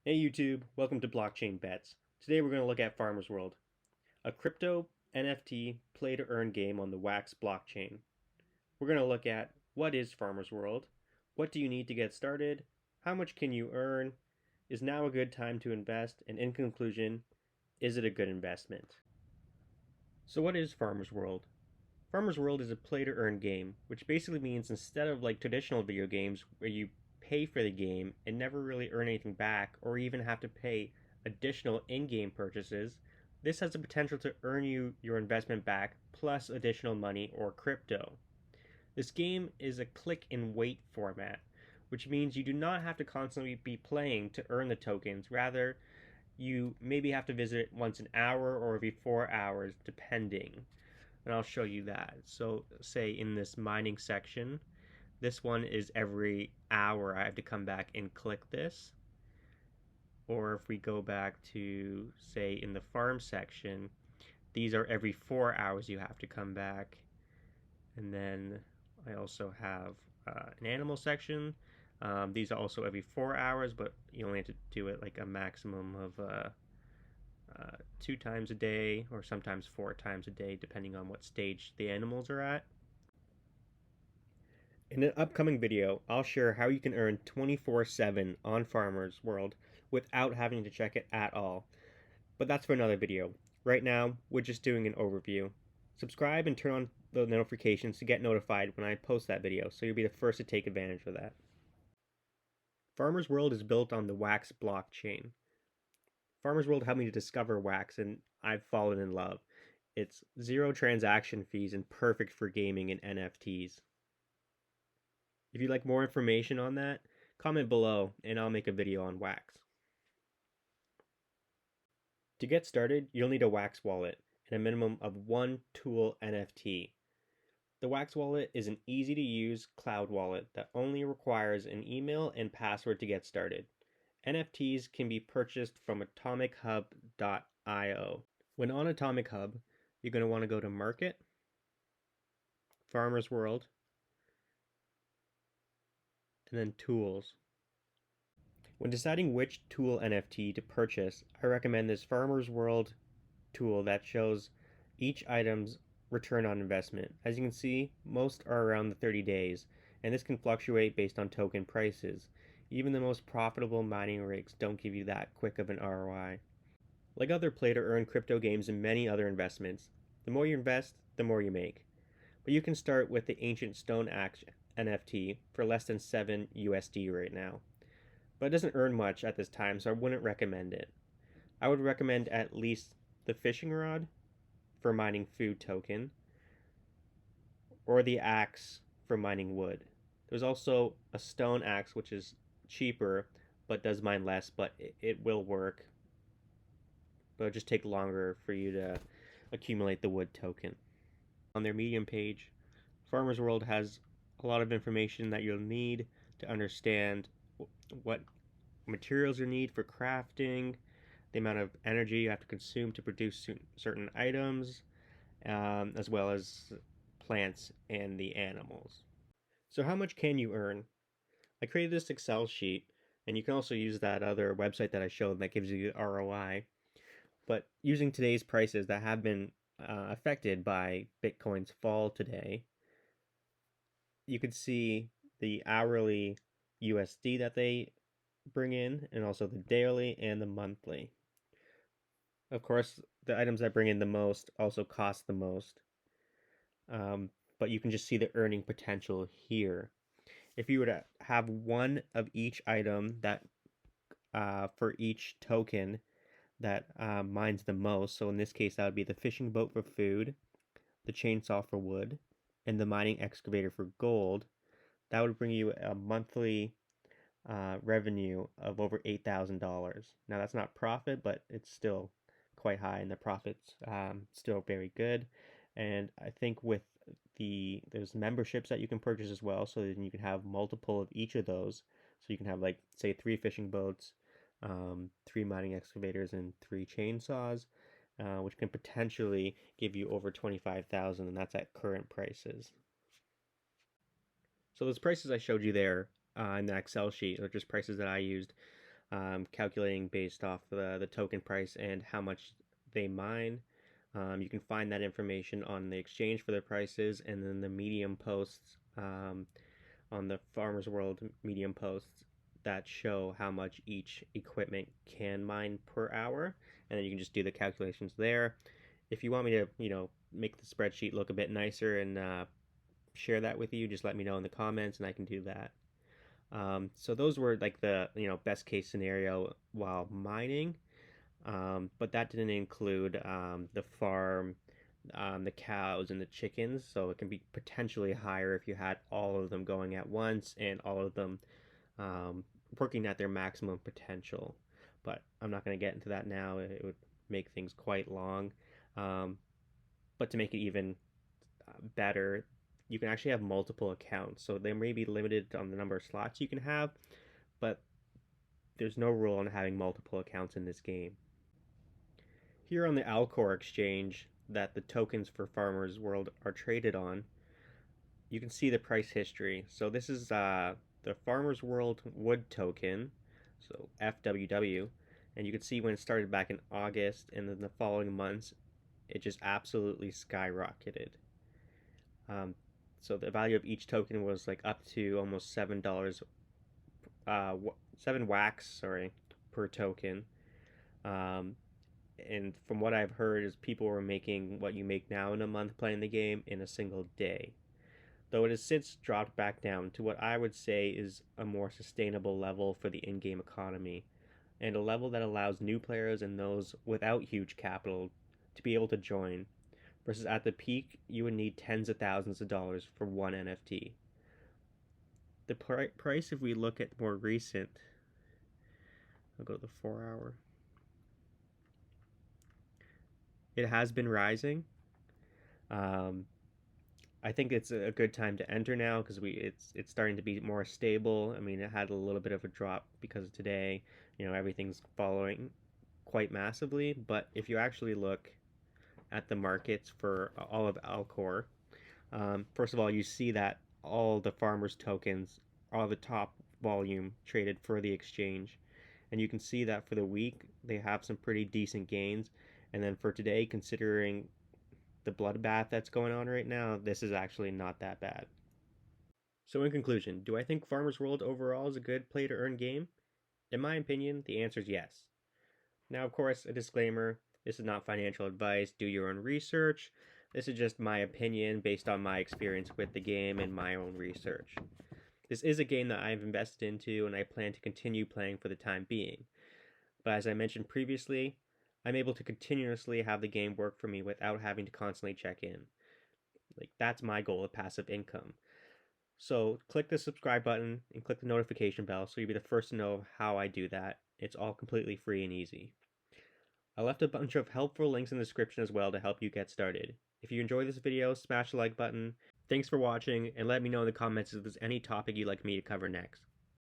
Hey YouTube, welcome to Blockchain Bets. Today we're going to look at Farmers World, a crypto NFT play to earn game on the Wax blockchain. We're going to look at what is Farmers World, what do you need to get started, how much can you earn, is now a good time to invest, and in conclusion, is it a good investment? So what is Farmers World? Farmers World is a play to earn game, which basically means instead of like traditional video games where you pay for the game and never really earn anything back or even have to pay additional in-game purchases, this has the potential to earn you your investment back plus additional money or crypto. This game is a click and wait format, which means you do not have to constantly be playing to earn the tokens. Rather, you maybe have to visit it once an hour or every 4 hours depending, and I'll show you that. So say in this mining section, this one is every hour I have to come back and click this. Or if we go back to say in the farm section, these are every 4 hours you have to come back. And then I also have an animal section. These are also every 4 hours, but you only have to do it like a maximum of 2 times a day, or sometimes 4 times a day, depending on what stage the animals are at. In an upcoming video, I'll share how you can earn 24/7 on Farmers World without having to check it at all. But that's for another video. Right now, we're just doing an overview. Subscribe and turn on the notifications to get notified when I post that video, so you'll be the first to take advantage of that. Farmers World is built on the Wax blockchain. Farmers World helped me to discover Wax, and I've fallen in love. It's zero transaction fees and perfect for gaming and NFTs. If you'd like more information on that, comment below and I'll make a video on Wax. To get started, you'll need a Wax wallet and a minimum of one Tool NFT. The Wax wallet is an easy to use cloud wallet that only requires an email and password to get started. NFTs can be purchased from atomichub.io. When on Atomic Hub, you're going to want to go to Market, Farmers World, and then Tools. When deciding which tool NFT to purchase, I recommend this Farmers World tool that shows each item's return on investment. As you can see, most are around the 30 days, and this can fluctuate based on token prices. Even the most profitable mining rigs don't give you that quick of an ROI. Like other play-to-earn crypto games and many other investments, the more you invest, the more you make. But you can start with the Ancient Stone Axe NFT for less than 7 USD right now. But it doesn't earn much at this time, so I wouldn't recommend it. I would recommend at least the fishing rod for mining food token, or the axe for mining wood. There's also a stone axe, which is cheaper but does mine less, but it will work. But it'll just take longer for you to accumulate the wood token. On their Medium page, Farmers World has a lot of information that you'll need to understand what materials you need for crafting, the amount of energy you have to consume to produce certain items, as well as plants and the animals. So how much can you earn? I created this Excel sheet, and you can also use that other website that I showed that gives you ROI. But using today's prices that have been affected by Bitcoin's fall today, you could see the hourly USD that they bring in, and also the daily and the monthly. Of course, the items that bring in the most also cost the most, but you can just see the earning potential here. If you were to have one of each item that for each token that mines the most, so in this case that would be the fishing boat for food, the chainsaw for wood, and the mining excavator for gold, that would bring you a monthly revenue of over $8,000. Now that's not profit, but it's still quite high, and the profit's still very good. And I think with there's memberships that you can purchase as well, so then you can have multiple of each of those. So you can have like say 3 fishing boats, 3 mining excavators, and 3 chainsaws, which can potentially give you over 25,000, and that's at current prices. So those prices I showed you there in the Excel sheet are just prices that I used. calculating based off the token price and how much they mine. You can find that information on the exchange for their prices, and then the Medium posts on the Farmers World Medium posts that show how much each equipment can mine per hour, and then you can just do the calculations there. If you want me to, make the spreadsheet look a bit nicer and share that with you, just let me know in the comments, and I can do that. So those were like the best case scenario while mining, but that didn't include the farm, the cows and the chickens. So it can be potentially higher if you had all of them going at once and all of them working at their maximum potential. But I'm not going to get into that now. It would make things quite long. But to make it even better, you can actually have multiple accounts. So they may be limited on the number of slots you can have, but there's no rule on having multiple accounts in this game. Here on the Alcor exchange that the tokens for Farmers World are traded on, you can see the price history. So this is the Farmers World Wood token, so FWW, and you can see when it started back in August, and then the following months, it just absolutely skyrocketed. So the value of each token was like up to almost $7, 7 wax, sorry, per token. And from what I've heard is people were making what you make now in a month playing the game in a single day. Though it has since dropped back down to what I would say is a more sustainable level for the in-game economy, and a level that allows new players and those without huge capital to be able to join, versus at the peak you would need tens of thousands of dollars for one NFT. The price, if we look at more recent, I'll go to the 4 hour, it has been rising. I think it's a good time to enter now because it's starting to be more stable. I mean, it had a little bit of a drop because today, everything's following quite massively. But if you actually look at the markets for all of Alcor, first of all, you see that all the farmers tokens are the top volume traded for the exchange, and you can see that for the week they have some pretty decent gains, and then for today, considering the bloodbath that's going on right now, this is actually not that bad. So in conclusion, do I think Farmers World overall is a good play to earn game? In my opinion, the answer is yes. Now, of course, a disclaimer, this is not financial advice, do your own research. This is just my opinion based on my experience with the game and my own research. This is a game that I've invested into and I plan to continue playing for the time being. But as I mentioned previously, I'm able to continuously have the game work for me without having to constantly check in. Like, that's my goal of passive income. So click the subscribe button and click the notification bell so you'll be the first to know how I do that. It's all completely free and easy. I left a bunch of helpful links in the description as well to help you get started. If you enjoyed this video, smash the like button. Thanks for watching, and let me know in the comments if there's any topic you'd like me to cover next.